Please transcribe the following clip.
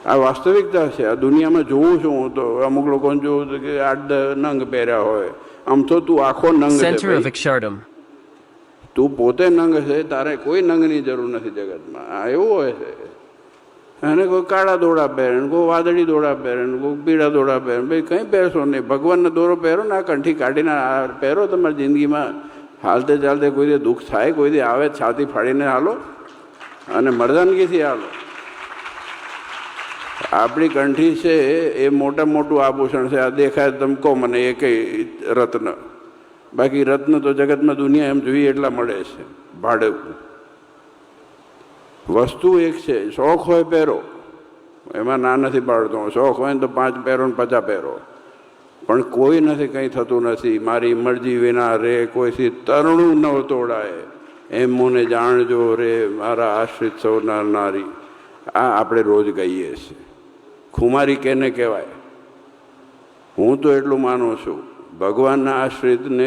આ વાસ્તવિકતા છે. આ દુનિયામાં જોઉં છું હું તો અમુક લોકોને જોઉં છું કે 8-10 નંગ પહેર્યા હોય. આમ તો તું આખો નંગ Center of છે. Akshardham. તું પોતે નંગ છે, તારે કોઈ નંગની જરૂર નથી જગતમાં. આ એવું હોય છે. અને કોઈ કાળા દોડા પહેરે, કોઈ વાદળી દોડા પહેરે, કોઈ પીળા દોડા પહેરે. ભાઈ કંઈ પહેરશો નહીં, ભગવાનનો દોરો પહેરો ને આ કંઠી કાઢીને આ પહેરો. તમારી જિંદગીમાં હાલતે ચાલતે કોઈ દે દુઃખ થાય, કોઈ દે આવે છાતી ફાડીને હાલો અને મર્દાનગીથી હાલો. આપણી કંઠી છે એ મોટું આભૂષણ છે. આ દેખાય તમે કહો મને એ કઈ રત્ન. બાકી રત્ન તો જગતમાં દુનિયા એમ જોઈએ એટલા મળે છે ભાડે. વસ્તુ એક છે, શોખ હોય પહેરો, એમાં ના નથી પાડતો. શોખ હોય ને તો 5 પહેરો ને 50 પહેરો, પણ કોઈ નથી, કંઈ થતું નથી. મારી મરજી વિના રે કોઈથી તરણું ન તોડાય, એમ મને જાણજો રે મારા આશ્રિત સૌ નર નારી. આ આપણે રોજ કહીએ છીએ. ખુમારી કેને કહેવાય? હું તો એટલું માનું છું, ભગવાનના આશ્રિતને